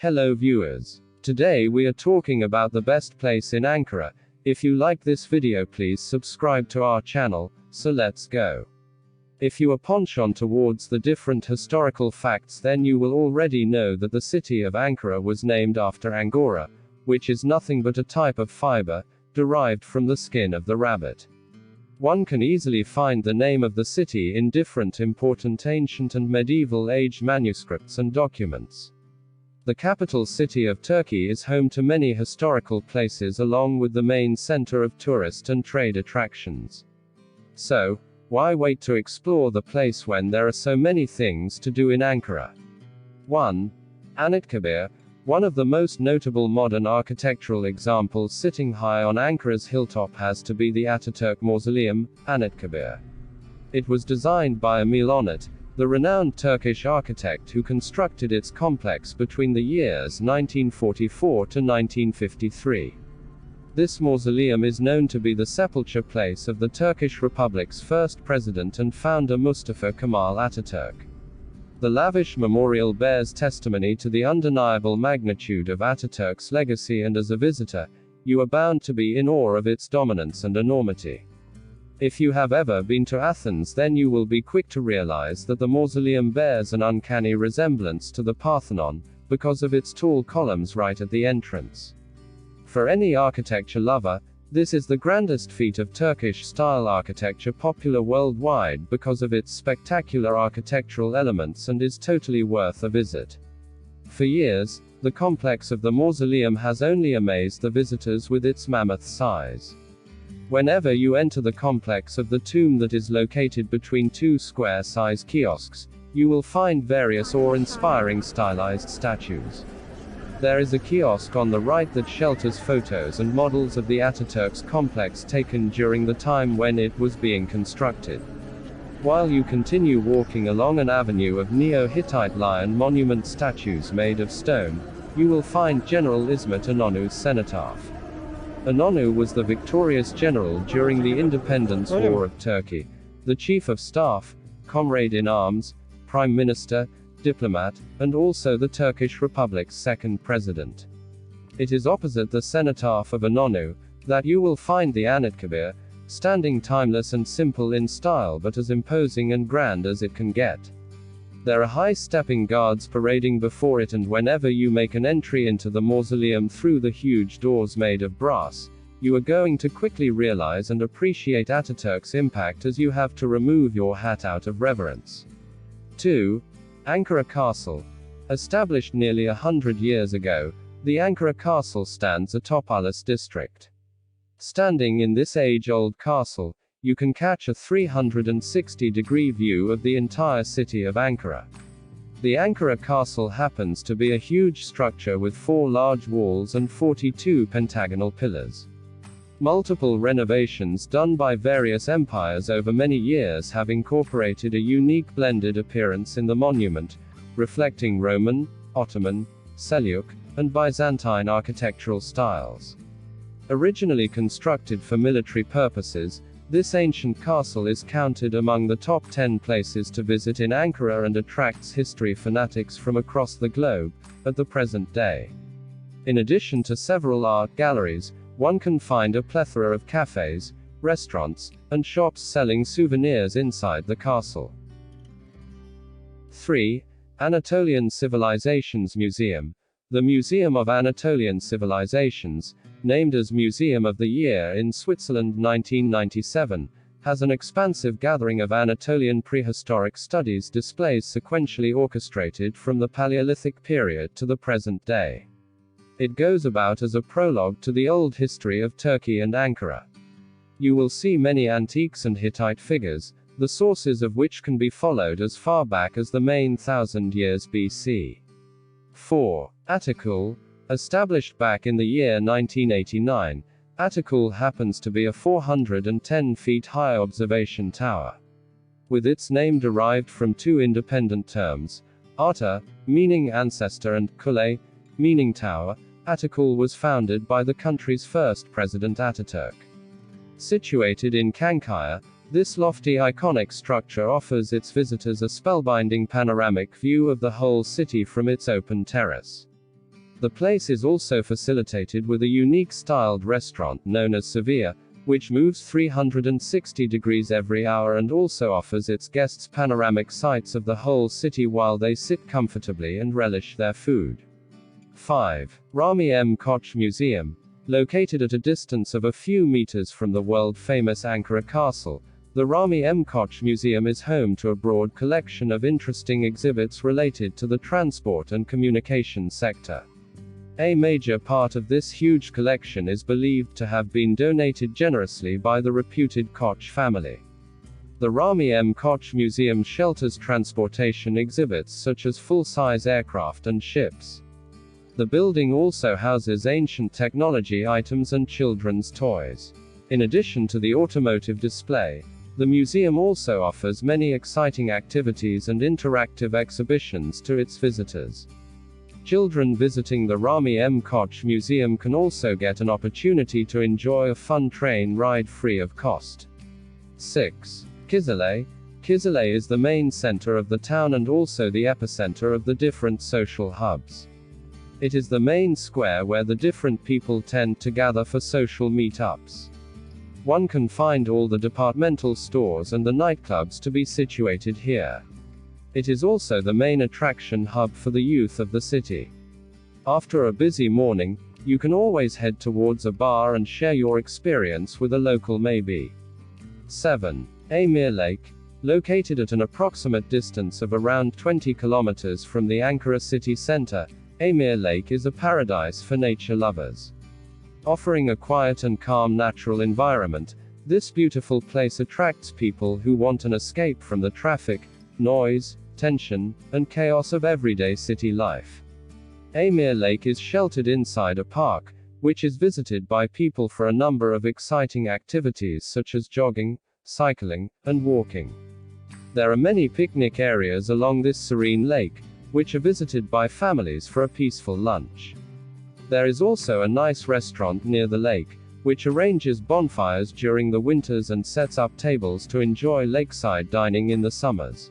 Hello viewers. Today we are talking about the best place in Ankara. If you like this video, please subscribe to our channel. So let's go. If you are penchant towards the different historical facts, then you will already know that the city of Ankara was named after Angora, which is nothing but a type of fiber, derived from the skin of the rabbit. One can easily find the name of the city in different important ancient and medieval age manuscripts and documents. The capital city of Turkey is home to many historical places along with the main center of tourist and trade attractions. So, why wait to explore the place when there are so many things to do in Ankara? 1. Anıtkabir, one of the most notable modern architectural examples sitting high on Ankara's hilltop has to be the Ataturk Mausoleum, Anıtkabir. It was designed by Emir Lake, the renowned Turkish architect who constructed its complex between the years 1944 to 1953. This mausoleum is known to be the sepulture place of the Turkish Republic's first president and founder Mustafa Kemal Ataturk. The lavish memorial bears testimony to the undeniable magnitude of Ataturk's legacy, and as a visitor, you are bound to be in awe of its dominance and enormity. If you have ever been to Athens, then you will be quick to realize that the mausoleum bears an uncanny resemblance to the Parthenon, because of its tall columns right at the entrance. For any architecture lover, this is the grandest feat of Turkish-style architecture popular worldwide because of its spectacular architectural elements, and is totally worth a visit. For years, the complex of the mausoleum has only amazed the visitors with its mammoth size. Whenever you enter the complex of the tomb that is located between two square-size kiosks, you will find various awe-inspiring stylized statues. There is a kiosk on the right that shelters photos and models of the Ataturk's complex taken during the time when it was being constructed. While you continue walking along an avenue of Neo-Hittite lion monument statues made of stone, you will find General İsmet İnönü's cenotaph. İnönü was the victorious general during the Independence War of Turkey, the chief of staff, comrade in arms, prime minister, diplomat, and also the Turkish Republic's second president. It is opposite the cenotaph of İnönü that you will find the Anıtkabir, standing timeless and simple in style but as imposing and grand as it can get. There are high-stepping guards parading before it, and whenever you make an entry into the mausoleum through the huge doors made of brass, you are going to quickly realize and appreciate Ataturk's impact as you have to remove your hat out of reverence. 2. Ankara Castle. Established nearly 100 years ago, the Ankara Castle stands atop Ulus district. Standing in this age-old castle, you can catch a 360-degree view of the entire city of Ankara. The Ankara Castle happens to be a huge structure with 4 large walls and 42 pentagonal pillars. Multiple renovations done by various empires over many years have incorporated a unique blended appearance in the monument, reflecting Roman, Ottoman, Seljuk, and Byzantine architectural styles. Originally constructed for military purposes, this ancient castle is counted among the top 10 places to visit in Ankara and attracts history fanatics from across the globe, at the present day. In addition to several art galleries, one can find a plethora of cafes, restaurants, and shops selling souvenirs inside the castle. 3. Anatolian Civilizations Museum. The Museum of Anatolian Civilizations, named as Museum of the Year in Switzerland 1997, has an expansive gathering of Anatolian prehistoric studies displays sequentially orchestrated from the Paleolithic period to the present day. It goes about as a prologue to the old history of Turkey and Ankara. You will see many antiques and Hittite figures, the sources of which can be followed as far back as the main 1000 years BC. 4. Atakul. Established back in the year 1989, Atakul happens to be a 410 feet high observation tower. With its name derived from 2 independent terms, Ata, meaning ancestor, and Kule, meaning tower, Atakul was founded by the country's first president Ataturk. Situated in Çankaya, this lofty iconic structure offers its visitors a spellbinding panoramic view of the whole city from its open terrace. The place is also facilitated with a unique styled restaurant known as Sevilla, which moves 360 degrees every hour and also offers its guests panoramic sights of the whole city while they sit comfortably and relish their food. 5. Ramim Koch Museum. Located at a distance of a few meters from the world-famous Ankara Castle, the Ramim Koch Museum is home to a broad collection of interesting exhibits related to the transport and communication sector. A major part of this huge collection is believed to have been donated generously by the reputed Koch family. The Ramim Koch Museum shelters transportation exhibits such as full-size aircraft and ships. The building also houses ancient technology items and children's toys. In addition to the automotive display, the museum also offers many exciting activities and interactive exhibitions to its visitors. Children visiting the Ramim Koch Museum can also get an opportunity to enjoy a fun train ride free of cost. 6. Gizelet. Gizelet is the main center of the town and also the epicenter of the different social hubs. It is the main square where the different people tend to gather for social meetups. One can find all the departmental stores and the nightclubs to be situated here. It is also the main attraction hub for the youth of the city. After a busy morning, you can always head towards a bar and share your experience with a local maybe. 7. Emir Lake. Located at an approximate distance of around 20 kilometers from the Ankara city center, Emir Lake is a paradise for nature lovers. Offering a quiet and calm natural environment, this beautiful place attracts people who want an escape from the traffic, noise, tension, and chaos of everyday city life. Emir Lake is sheltered inside a park, which is visited by people for a number of exciting activities such as jogging, cycling, and walking. There are many picnic areas along this serene lake, which are visited by families for a peaceful lunch. There is also a nice restaurant near the lake, which arranges bonfires during the winters and sets up tables to enjoy lakeside dining in the summers.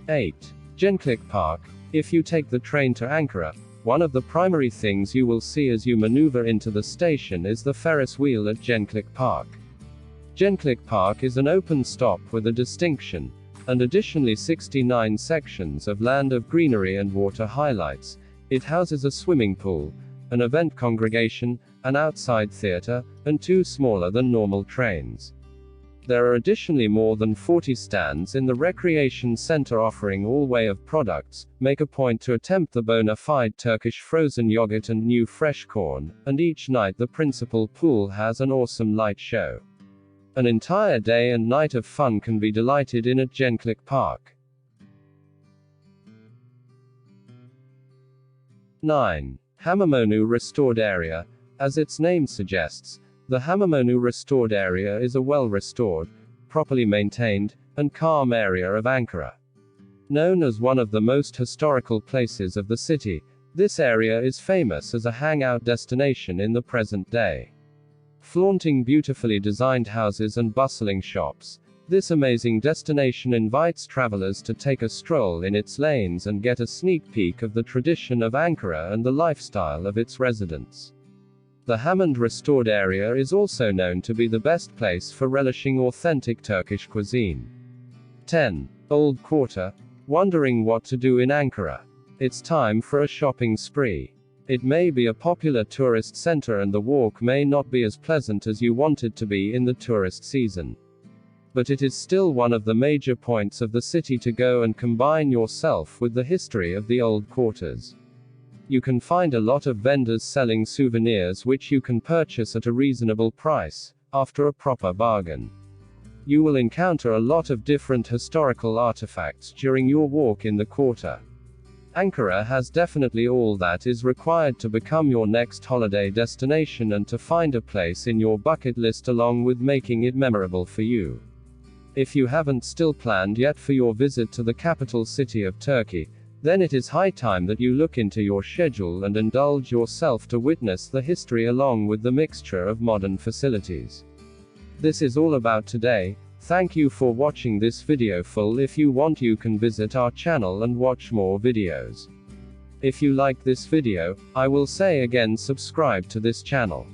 8. Genk Park. If you take the train to Ankara, one of the primary things you will see as you maneuver into the station is the Ferris wheel at Genk Park. Genk Park is an open stop with a distinction, and additionally 69 sections of land of greenery and water highlights. It houses a swimming pool, an event congregation, an outside theater, and 2 smaller than normal trains. There are additionally more than 40 stands in the recreation center offering all way of products. Make a point to attempt the bona fide Turkish frozen yogurt and new fresh corn, and each night the principal pool has an awesome light show. An entire day and night of fun can be delighted in at Genk Park. 9. Hamamonu Restored Area. As its name suggests, the Hamamonu Restored Area is a well-restored, properly maintained, and calm area of Ankara. Known as one of the most historical places of the city, this area is famous as a hangout destination in the present day. Flaunting beautifully designed houses and bustling shops, this amazing destination invites travelers to take a stroll in its lanes and get a sneak peek of the tradition of Ankara and the lifestyle of its residents. The Hamamonu Restored Area is also known to be the best place for relishing authentic Turkish cuisine. 10. Old Quarter. Wondering what to do in Ankara? It's time for a shopping spree. It may be a popular tourist center and the walk may not be as pleasant as you want it to be in the tourist season. But it is still one of the major points of the city to go and combine yourself with the history of the old quarters. You can find a lot of vendors selling souvenirs which you can purchase at a reasonable price, after a proper bargain. You will encounter a lot of different historical artifacts during your walk in the quarter. Ankara has definitely all that is required to become your next holiday destination and to find a place in your bucket list along with making it memorable for you. If you haven't still planned yet for your visit to the capital city of Turkey, then it is high time that you look into your schedule and indulge yourself to witness the history along with the mixture of modern facilities. This is all about today. Thank you for watching this video full. If you want you can visit our channel and watch more videos. If you like this video, I will say again, subscribe to this channel.